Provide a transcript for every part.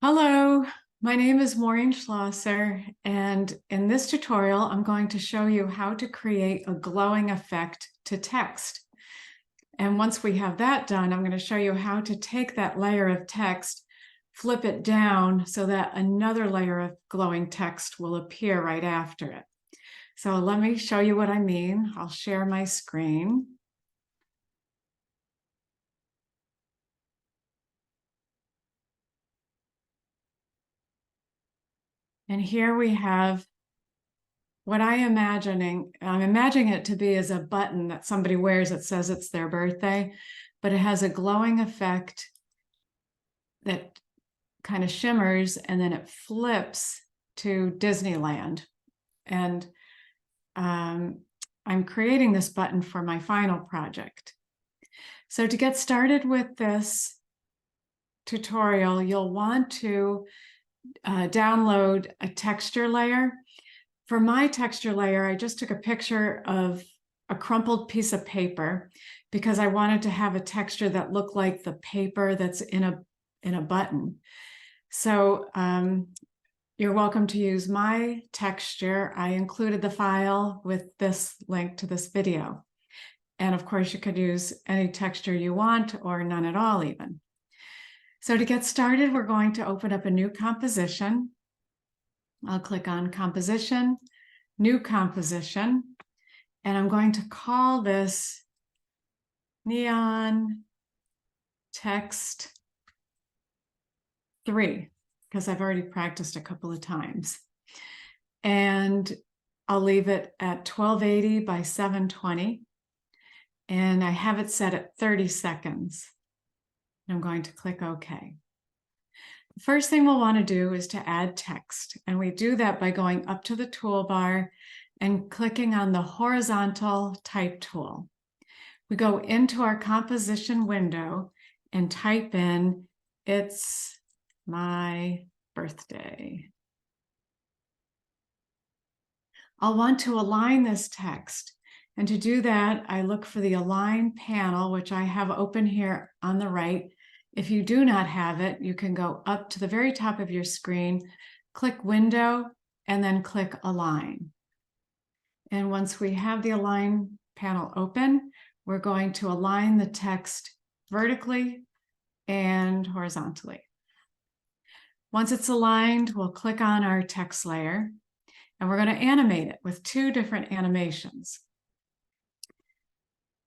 Hello, my name is Maureen Schlosser, and in this tutorial, I'm going to show you how to create a glowing effect to text. And once we have that done, I'm going to show you how to take that layer of text, flip it down so that another layer of glowing text will appear right after it. So let me show you what I mean. I'll share my screen. And here we have what I'm imagining it to be is a button that somebody wears that says it's their birthday, but it has a glowing effect that kind of shimmers and then it flips to Disneyland. And I'm creating this button for my final project. So to get started with this tutorial, you'll want to download a texture layer. For my texture layer, I just took a picture of a crumpled piece of paper because I wanted to have a texture that looked like the paper that's in a button. So you're welcome to use my texture. I included the file with this link to this video. And of course, you could use any texture you want or none at all even. So to get started, we're going to open up a new composition. I'll click on Composition, New Composition, and I'm going to call this Neon Text 3 because I've already practiced a couple of times. And I'll leave it at 1280 by 720. And I have it set at 30 seconds. I'm going to click OK. The first thing we'll want to do is to add text. And we do that by going up to the toolbar and clicking on the horizontal type tool. We go into our composition window and type in, "It's my birthday." I'll want to align this text. And to do that, I look for the Align panel, which I have open here on the right. If you do not have it, you can go up to the very top of your screen, click Window, and then click Align. And once we have the Align panel open, we're going to align the text vertically and horizontally. Once it's aligned, we'll click on our text layer, and we're going to animate it with two different animations.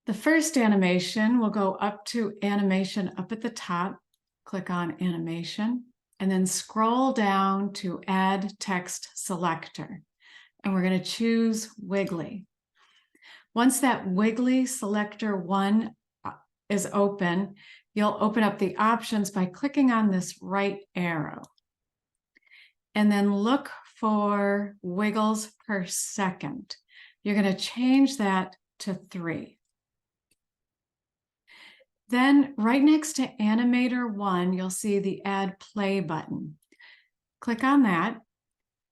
The first animation will go up to Animation up at the top, click on Animation, and then scroll down to Add Text Selector. And we're going to choose Wiggly. Once that Wiggly Selector 1 is open, you'll open up the options by clicking on this right arrow. And then look for wiggles per second. You're going to change that to 3. Then right next to Animator 1, you'll see the Add Play button. Click on that.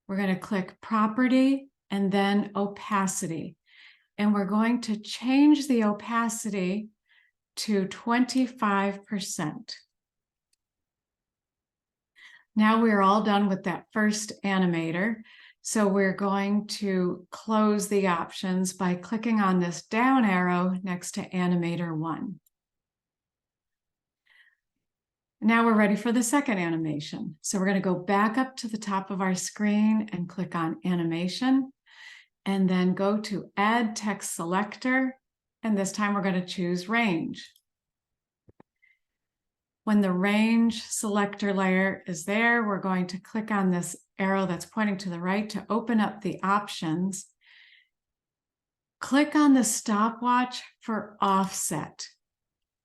We're going to click Property and then Opacity. And we're going to change the opacity to 25%. Now we're all done with that first animator. So we're going to close the options by clicking on this down arrow next to Animator 1. Now we're ready for the second animation. So we're going to go back up to the top of our screen and click on Animation, and then go to Add Text Selector, and this time we're going to choose Range. When the Range Selector layer is there, we're going to click on this arrow that's pointing to the right to open up the options. Click on the stopwatch for offset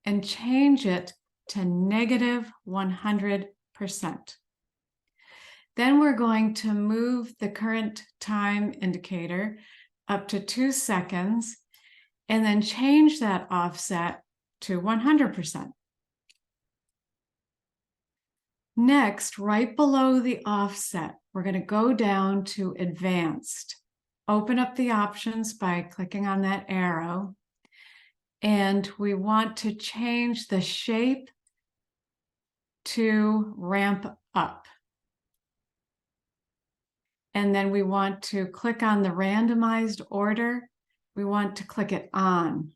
and change it to -100%. Then we're going to move the current time indicator up to 2 seconds and then change that offset to 100%. Next, right below the offset, we're going to go down to Advanced. Open up the options by clicking on that arrow. And we want to change the shape to ramp up. And then we want to click on the randomized order. We want to click it on.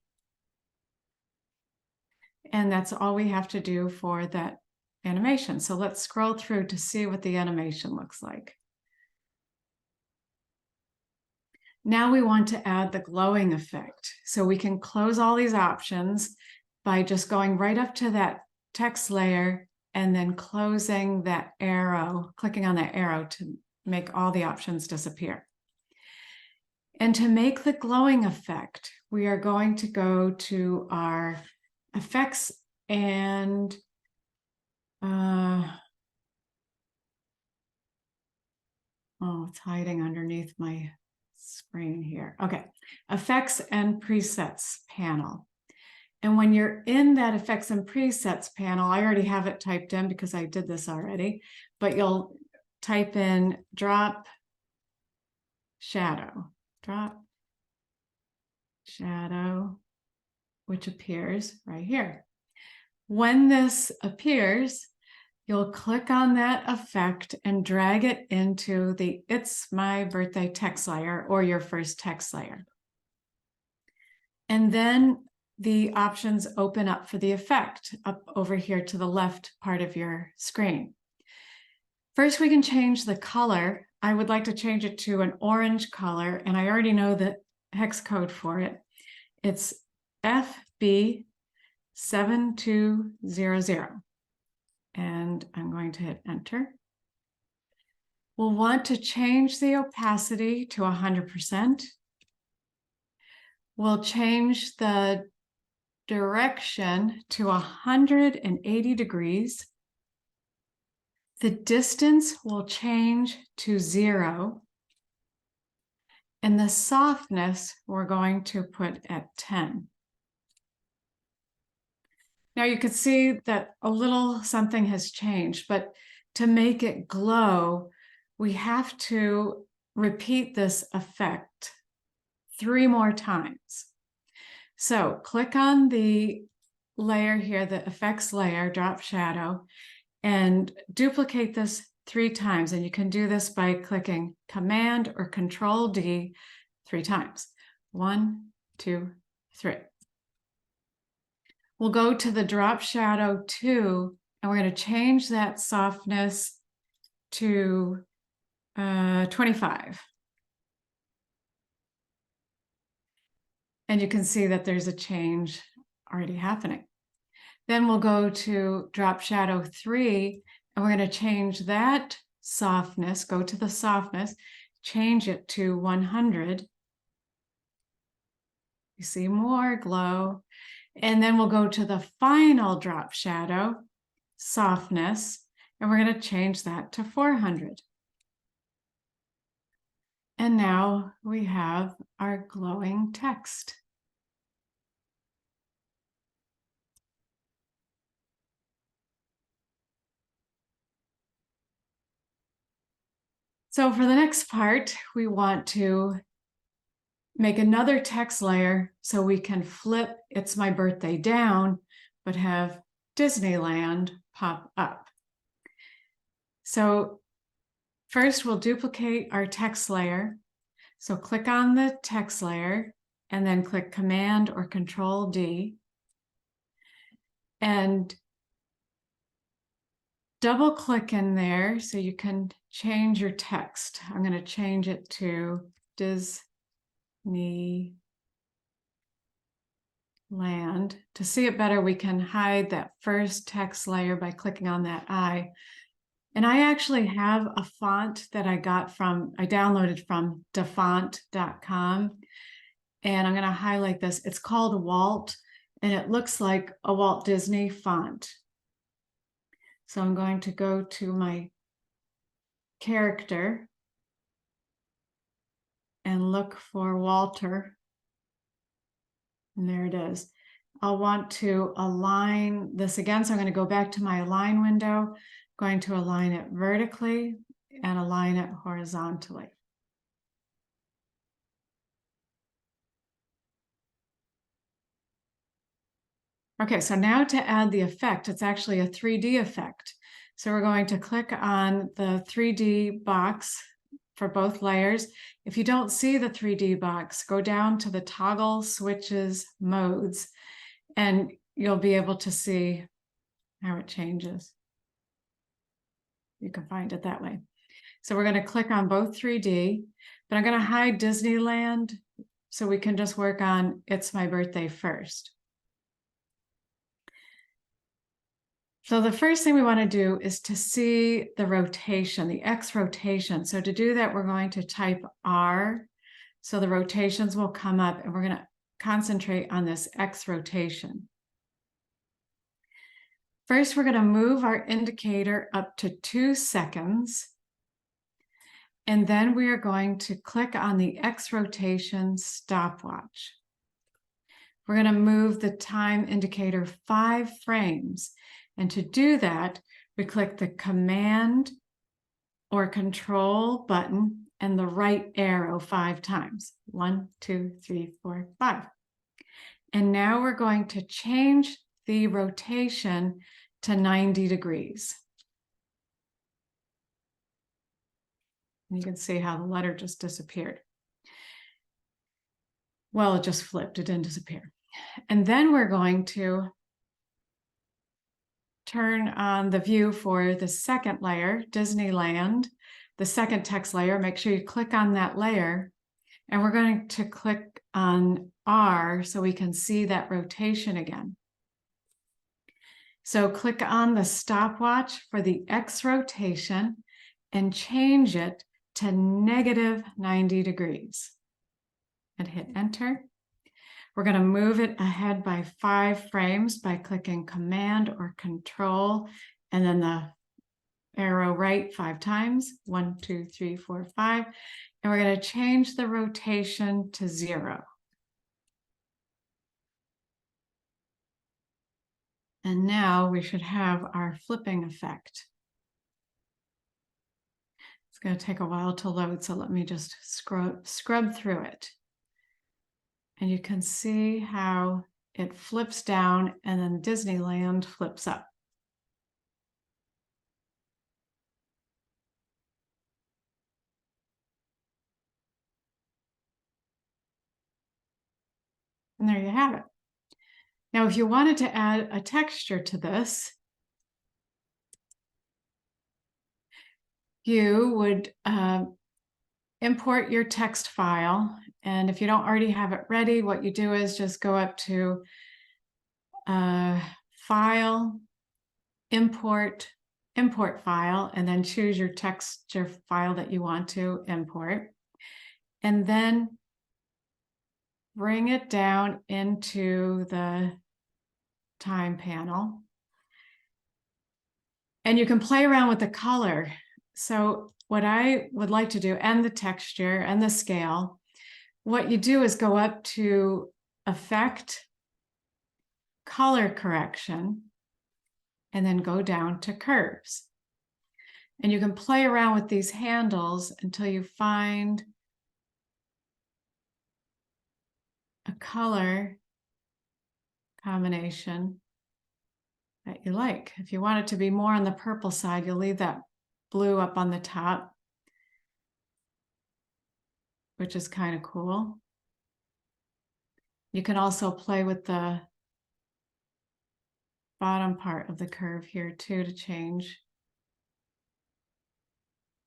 And that's all we have to do for that animation. So let's scroll through to see what the animation looks like. Now we want to add the glowing effect. So we can close all these options by just going right up to that text layer and then closing that arrow, clicking on that arrow to make all the options disappear. And to make the glowing effect, we are going to go to our effects and oh, it's hiding underneath my screen here. Okay, effects and presets panel. And when you're in that effects and presets panel, I already have it typed in because I did this already, but you'll type in drop shadow, which appears right here. When this appears, you'll click on that effect and drag it into the It's My Birthday text layer or your first text layer. And then the options open up for the effect up over here to the left part of your screen. First, we can change the color. I would like to change it to an orange color, and I already know the hex code for it. It's FB7200. And I'm going to hit enter. We'll want to change the opacity to 100%. We'll change the direction to 180 degrees. The distance will change to 0. And the softness we're going to put at 10. Now you can see that a little something has changed, but to make it glow, we have to repeat this effect 3 more times. So click on the layer here, the effects layer, drop shadow, and duplicate this 3 times. And you can do this by clicking Command or Control D 3 times. 1, 2, 3. We'll go to the drop shadow 2, and we're going to change that softness to 25. And you can see that there's a change already happening. Then we'll go to drop shadow 3, and we're going to change that softness, go to the softness, change it to 100. You see more glow. And then we'll go to the final drop shadow, softness, and we're going to change that to 400. And now we have our glowing text. So for the next part, we want to make another text layer so we can flip It's My Birthday down, but have Disneyland pop up. So first we'll duplicate our text layer. So click on the text layer and then click Command or Control D. And double click in there so you can change your text. I'm going to change it to Disneyland. To see it better, we can hide that first text layer by clicking on that I. And I actually have a font that I downloaded from dafont.com. And I'm going to highlight this. It's called Walt, and it looks like a Walt Disney font. So I'm going to go to my character and look for Walter. And there it is. I'll want to align this again. So I'm going to go back to my align window, going to align it vertically and align it horizontally. Okay, so now to add the effect, it's actually a 3D effect. So we're going to click on the 3D box for both layers. If you don't see the 3D box, go down to the toggle switches modes and you'll be able to see how it changes. You can find it that way. So we're going to click on both 3D, but I'm going to hide Disneyland so we can just work on It's My Birthday first. So the first thing we want to do is to see the rotation, the X rotation. So to do that, we're going to type R. So the rotations will come up and we're going to concentrate on this X rotation. First, we're going to move our indicator up to 2 seconds. And then we are going to click on the X rotation stopwatch. We're going to move the time indicator 5 frames. And to do that, we click the Command or Control button and the right arrow 5 times. 1, 2, 3, 4, 5. And now we're going to change the rotation to 90 degrees. And you can see how the letter just disappeared. Well, it just flipped, it didn't disappear. And then we're going to turn on the view for the second layer, Disneyland, the second text layer. Make sure you click on that layer. And we're going to click on R so we can see that rotation again. So click on the stopwatch for the X rotation and change it to -90 degrees. And hit enter. We're going to move it ahead by 5 frames by clicking Command or Control and then the arrow right 5 times. 1, 2, 3, 4, 5. And we're going to change the rotation to 0. And now we should have our flipping effect. It's going to take a while to load, so let me just scrub through it. And you can see how it flips down and then Disneyland flips up. And there you have it. Now, if you wanted to add a texture to this, you would import your text file. And if you don't already have it ready, what you do is just go up to File, Import File, and then choose your texture file that you want to import. And then bring it down into the time panel. And you can play around with the color. So what I would like to do, and the texture and the scale, what you do is go up to Effect, Color Correction, and then go down to Curves. And you can play around with these handles until you find a color combination that you like. If you want it to be more on the purple side, you'll leave that blue up on the top, which is kind of cool. You can also play with the bottom part of the curve here too to change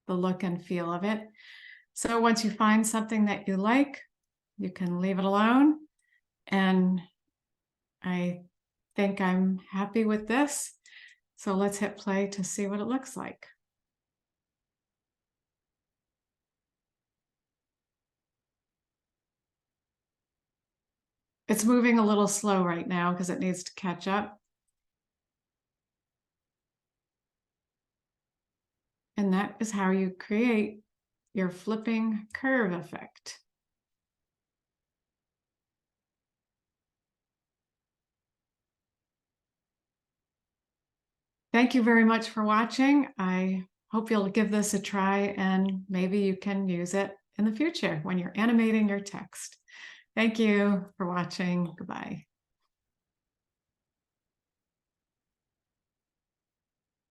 the look and feel of it. So once you find something that you like, you can leave it alone. And I think I'm happy with this. So let's hit play to see what it looks like. It's moving a little slow right now because it needs to catch up. And that is how you create your flipping curve effect. Thank you very much for watching. I hope you'll give this a try and maybe you can use it in the future when you're animating your text. Thank you for watching. Goodbye.